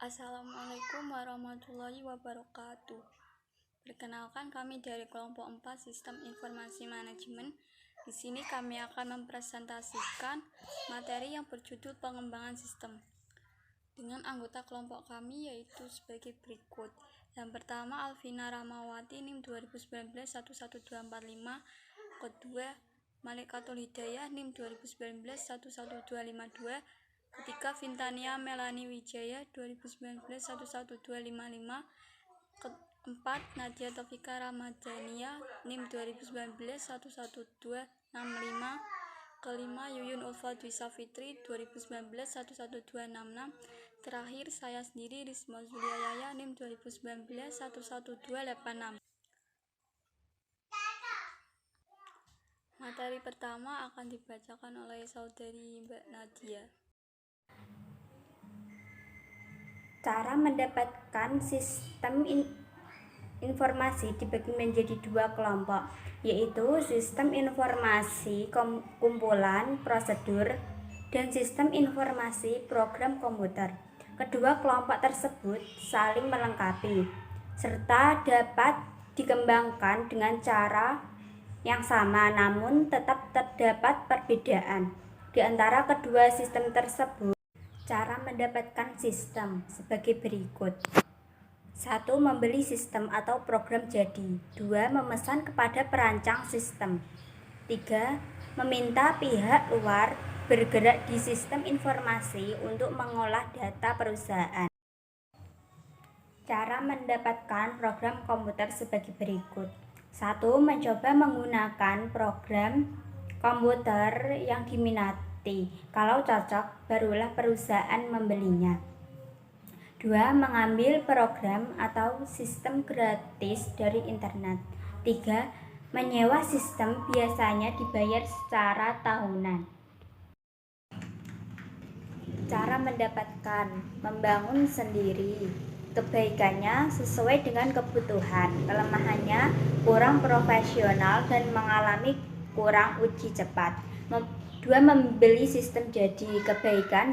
Assalamualaikum warahmatullahi wabarakatuh. Perkenalkan, kami dari kelompok 4 Sistem Informasi Manajemen. Di sini kami akan mempresentasikan materi yang berjudul pengembangan sistem dengan anggota kelompok kami, yaitu sebagai berikut. Yang pertama, Alvina Rahmawati, NIM 2019-11245. Kedua, Malikatul Hidayah, NIM 2019-11252. Ketiga, Vintania Melani Wijaya, 2019-11255. Keempat, Nadia Taufika Ramadhania, NIM 2019-11265. Kelima, Yuyun Ulfa Dwi Safitri, 2019-11266. Terakhir, saya sendiri, Risma Zuliayaya, NIM 2019-11286. Materi pertama akan dibacakan oleh saudari Mbak Nadia. Cara mendapatkan sistem informasi dibagi menjadi dua kelompok, yaitu sistem informasi kumpulan prosedur dan sistem informasi program komputer. Kedua kelompok tersebut saling melengkapi serta dapat dikembangkan dengan cara yang sama, namun tetap terdapat perbedaan di antara kedua sistem tersebut. Cara mendapatkan sistem sebagai berikut. 1. Membeli sistem atau program jadi. 2. Memesan kepada perancang sistem. 3. Meminta pihak luar bergerak di sistem informasi untuk mengolah data perusahaan. Cara mendapatkan program komputer sebagai berikut. 1. Mencoba menggunakan program komputer yang diminati. Kalau cocok, barulah perusahaan membelinya. 2. Mengambil program atau sistem gratis dari internet. 3. Menyewa sistem, biasanya dibayar secara tahunan. Cara mendapatkan, membangun sendiri. Kebaikannya sesuai dengan kebutuhan, kelemahannya kurang profesional dan mengalami kurang uji cepat. 2. Membeli sistem jadi. Kebaikan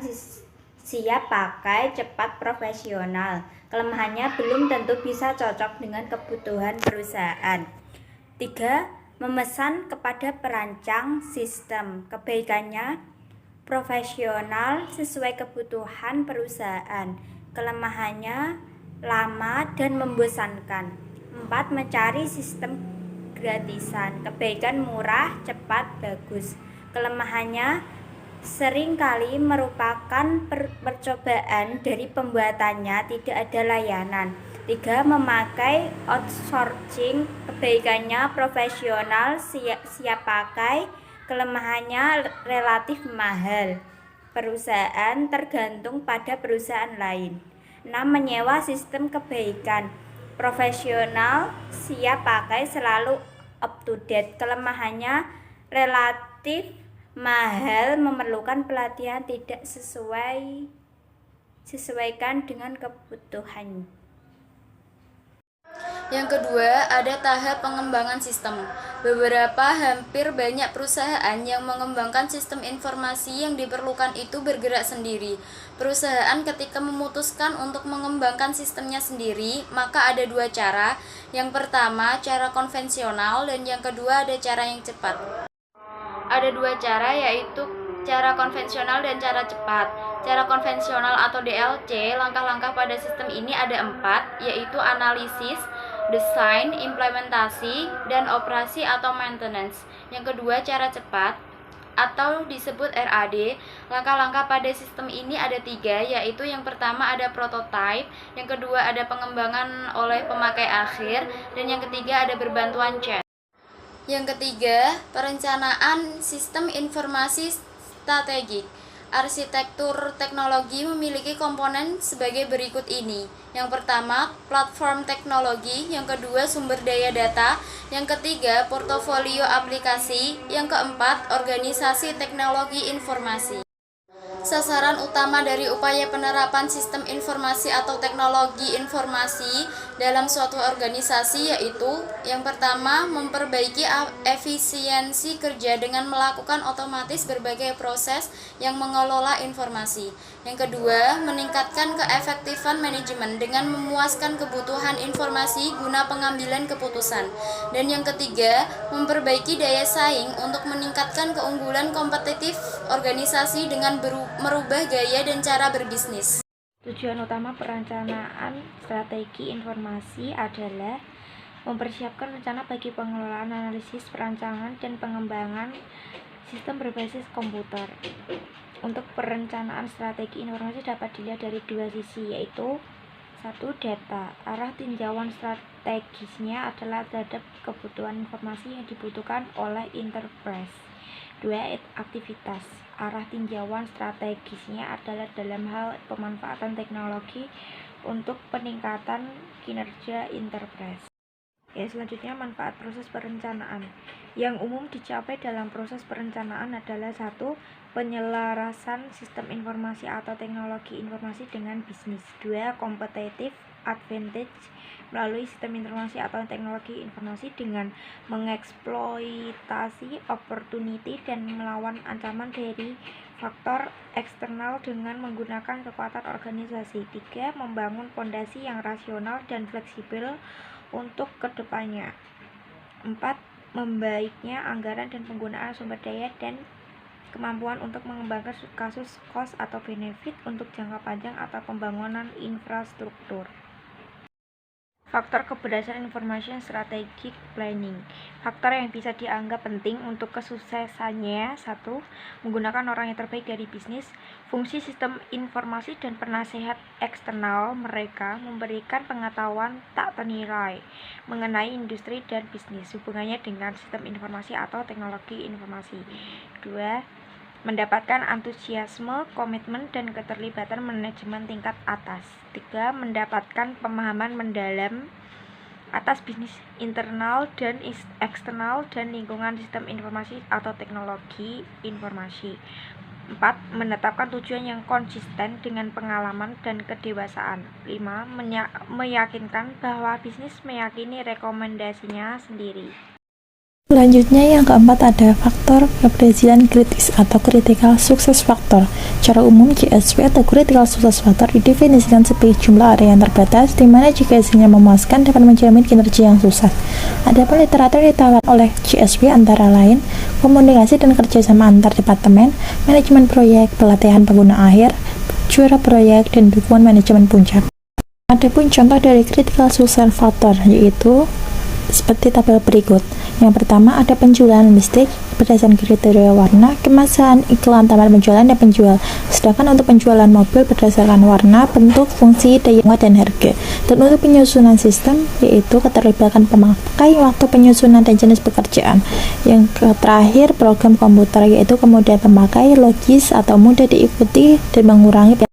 siap pakai, cepat, profesional. Kelemahannya belum tentu bisa cocok dengan kebutuhan perusahaan. 3. Memesan kepada perancang sistem. Kebaikannya profesional sesuai kebutuhan perusahaan. Kelemahannya lama dan membosankan. 4. Mencari sistem gratisan. Kebaikan murah, cepat, bagus. Kelemahannya seringkali merupakan percobaan dari pembuatannya, tidak ada layanan. 3. Memakai outsourcing. Kebaikannya profesional, siap pakai. Kelemahannya relatif mahal. Perusahaan tergantung pada perusahaan lain. 6. Menyewa sistem. Kebaikan profesional, siap pakai, selalu up to date. Kelemahannya relatif mahal, memerlukan pelatihan, tidak sesuaikan dengan kebutuhan. Yang kedua, ada tahap pengembangan sistem. Hampir banyak perusahaan yang mengembangkan sistem informasi yang diperlukan itu bergerak sendiri. Perusahaan ketika memutuskan untuk mengembangkan sistemnya sendiri, maka ada dua cara. Yang pertama, cara konvensional, dan yang kedua ada cara yang cepat. Ada dua cara, yaitu cara konvensional dan cara cepat. Cara konvensional atau DLC, langkah-langkah pada sistem ini ada 4, yaitu analisis, desain, implementasi, dan operasi atau maintenance. Yang kedua, cara cepat atau disebut RAD. Langkah-langkah pada sistem ini ada 3, yaitu yang pertama ada prototype, yang kedua ada pengembangan oleh pemakai akhir, dan yang ketiga ada berbantuan chat. Yang ketiga, perencanaan sistem informasi strategik. Arsitektur teknologi memiliki komponen sebagai berikut ini. Yang pertama, platform teknologi. Yang kedua, sumber daya data. Yang ketiga, portofolio aplikasi. Yang keempat, organisasi teknologi informasi. Sasaran utama dari upaya penerapan sistem informasi atau teknologi informasi dalam suatu organisasi yaitu yang pertama, memperbaiki efisiensi kerja dengan melakukan otomatis berbagai proses yang mengelola informasi. Yang kedua, meningkatkan keefektifan manajemen dengan memuaskan kebutuhan informasi guna pengambilan keputusan. Dan yang ketiga, memperbaiki daya saing untuk meningkatkan keunggulan kompetitif organisasi dengan merubah gaya dan cara berbisnis. Tujuan utama perencanaan strategi informasi adalah mempersiapkan rencana bagi pengelolaan, analisis, perancangan, dan pengembangan sistem berbasis komputer. Untuk perencanaan strategi informasi dapat dilihat dari dua sisi, yaitu satu, data. Arah tinjauan strategisnya adalah terhadap kebutuhan informasi yang dibutuhkan oleh enterprise. 2. Aktivitas. Arah tinjauan strategisnya adalah dalam hal pemanfaatan teknologi untuk peningkatan kinerja enterprise. Selanjutnya, manfaat proses perencanaan. Yang umum dicapai dalam proses perencanaan adalah 1. Penyelarasan sistem informasi atau teknologi informasi dengan bisnis. 2. Competitive advantage melalui sistem informasi atau teknologi informasi dengan mengeksploitasi opportunity dan melawan ancaman dari faktor eksternal dengan menggunakan kekuatan organisasi. 3. Membangun fondasi yang rasional dan fleksibel untuk kedepannya. 4. Membaiknya anggaran dan penggunaan sumber daya dan kemampuan untuk mengembangkan kasus cost atau benefit untuk jangka panjang atau pembangunan infrastruktur. Faktor keberhasilan information strategic planning. Faktor yang bisa dianggap penting untuk kesuksesannya. 1. Menggunakan orang yang terbaik dari bisnis. Fungsi sistem informasi dan penasehat eksternal mereka memberikan pengetahuan tak ternilai mengenai industri dan bisnis, hubungannya dengan sistem informasi atau teknologi informasi. 2. Mendapatkan antusiasme, komitmen, dan keterlibatan manajemen tingkat atas. 3. Mendapatkan pemahaman mendalam atas bisnis internal dan eksternal dan lingkungan sistem informasi atau teknologi informasi. 4. Menetapkan tujuan yang konsisten dengan pengalaman dan kedewasaan. 5. Meyakinkan bahwa bisnis meyakini rekomendasinya sendiri. Selanjutnya yang keempat ada faktor keberhasilan kritis atau critical success factor. Secara umum CSV atau critical success factor didefinisikan sebagai jumlah area yang terbatas di mana jika hasilnya memuaskan dapat menjamin kinerja yang sukses. Adapun literatur ditawarkan oleh CSV antara lain komunikasi dan kerjasama antar departemen, manajemen proyek, pelatihan pengguna akhir, juara proyek, dan dukungan manajemen puncak. Adapun contoh dari critical success factor yaitu seperti tabel berikut. Yang pertama ada penjualan listrik berdasarkan kriteria warna, kemasan, iklan, taman penjualan, dan penjual. Sedangkan untuk penjualan mobil berdasarkan warna, bentuk, fungsi, daya muat, dan harga. Dan untuk penyusunan sistem yaitu keterlibatan pemakai, waktu penyusunan, dan jenis pekerjaan. Yang terakhir program komputer yaitu kemudahan pemakai, logis atau mudah diikuti dan mengurangi.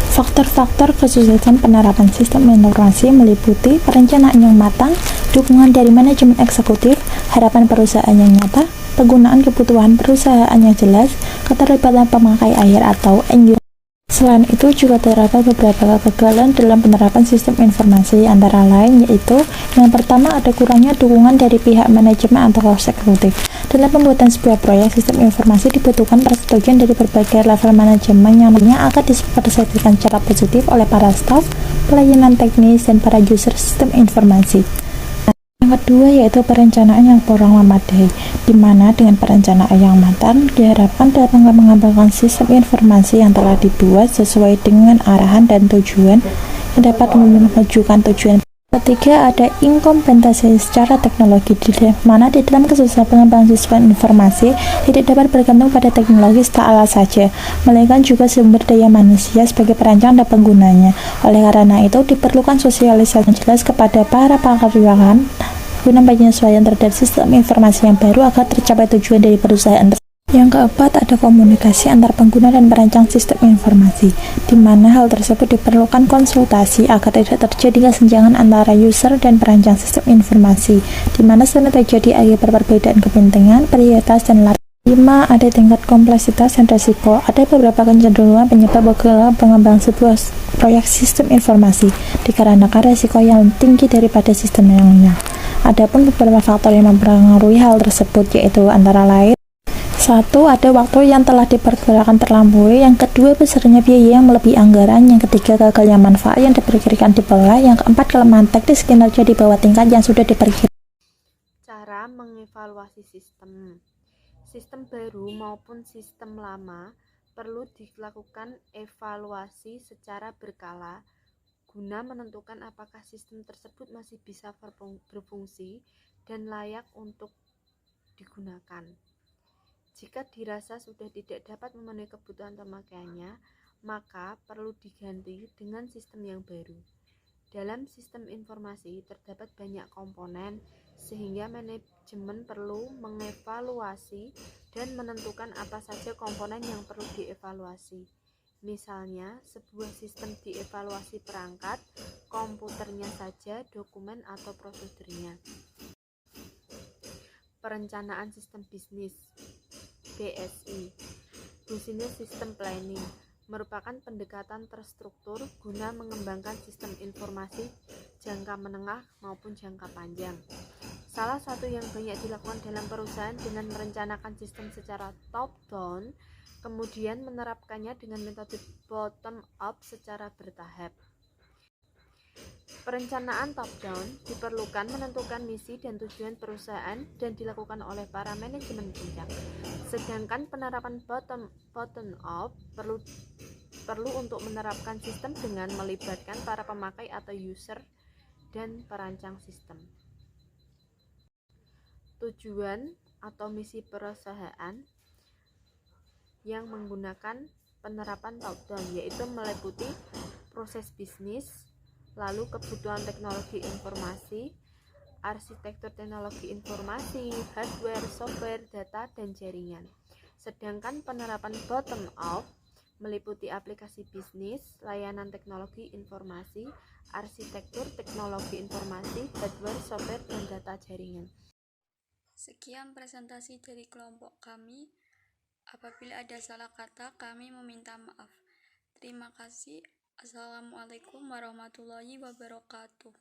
Faktor-faktor kesuksesan penerapan sistem informasi meliputi perencanaan yang matang, dukungan dari manajemen eksekutif, harapan perusahaan yang nyata, penggunaan kebutuhan perusahaan yang jelas, keterlibatan pemakai akhir atau end user. Selain itu juga terdapat beberapa kegagalan dalam penerapan sistem informasi antara lain yaitu yang pertama ada kurangnya dukungan dari pihak manajemen atau eksekutif. Dalam pembuatan sebuah proyek sistem informasi dibutuhkan persetujuan dari berbagai level manajemen yang nantinya akan dipersepsikan secara positif oleh para staf, pelayanan teknis, dan para user sistem informasi. Yang kedua yaitu perencanaan yang kurang memadai, di mana dengan perencanaan yang matang diharapkan dapat mengembangkan sistem informasi yang telah dibuat sesuai dengan arahan dan tujuan yang dapat memajukan tujuan. Ketiga ada inkompetensi secara teknologi, di mana di dalam kesuksesan pengembangan sistem informasi tidak dapat bergantung pada teknologi secara saja, melainkan juga sumber daya manusia sebagai perancang dan penggunanya. Oleh karena itu diperlukan sosialisasi yang jelas kepada para karyawan guna penyesuaian terhadap sistem informasi yang baru agar tercapai tujuan dari perusahaan. Yang keempat ada komunikasi antar pengguna dan perancang sistem informasi, di mana hal tersebut diperlukan konsultasi agar tidak terjadi kesenjangan antara user dan perancang sistem informasi, di mana sering terjadi akibat perbedaan kepentingan, prioritas, dan latar. 5. Ada tingkat kompleksitas dan resiko. Ada beberapa kecenderungan penyebab gagal pengembangan sebuah proyek sistem informasi, dikarenakan resiko yang tinggi daripada sistem yang lainnya. Adapun beberapa faktor yang mempengaruhi hal tersebut, yaitu antara lain: 1. Ada waktu yang telah diperkirakan terlampaui. Yang kedua, besarnya biaya yang melebihi anggaran. Yang ketiga, gagalnya manfaat yang diperkirakan di bawah. Yang keempat, kelemahan teknis kinerja di bawah tingkat yang sudah diperkirakan. Cara mengevaluasi sistem. Sistem baru maupun sistem lama perlu dilakukan evaluasi secara berkala guna menentukan apakah sistem tersebut masih bisa berfungsi dan layak untuk digunakan. Jika dirasa sudah tidak dapat memenuhi kebutuhan pemakaiannya, maka perlu diganti dengan sistem yang baru. Dalam sistem informasi terdapat banyak komponen, sehingga manajemen perlu mengevaluasi dan menentukan apa saja komponen yang perlu dievaluasi. Misalnya, sebuah sistem dievaluasi perangkat, komputernya saja, dokumen atau prosedurnya. Perencanaan sistem bisnis (BSI). Business System Planning merupakan pendekatan terstruktur guna mengembangkan sistem informasi jangka menengah maupun jangka panjang. Salah satu yang banyak dilakukan dalam perusahaan dengan merencanakan sistem secara top-down, kemudian menerapkannya dengan metode bottom-up secara bertahap. Perencanaan top-down diperlukan menentukan misi dan tujuan perusahaan dan dilakukan oleh para manajemen puncak. Sedangkan penerapan bottom-up perlu untuk menerapkan sistem dengan melibatkan para pemakai atau user dan perancang sistem. Tujuan atau misi perusahaan yang menggunakan penerapan top-down yaitu meliputi proses bisnis, lalu kebutuhan teknologi informasi, arsitektur teknologi informasi, hardware, software, data, dan jaringan. Sedangkan penerapan bottom-up meliputi aplikasi bisnis, layanan teknologi informasi, arsitektur teknologi informasi, hardware, software, dan data jaringan. Sekian presentasi dari kelompok kami. Apabila ada salah kata, kami meminta maaf. Terima kasih. Assalamualaikum warahmatullahi wabarakatuh.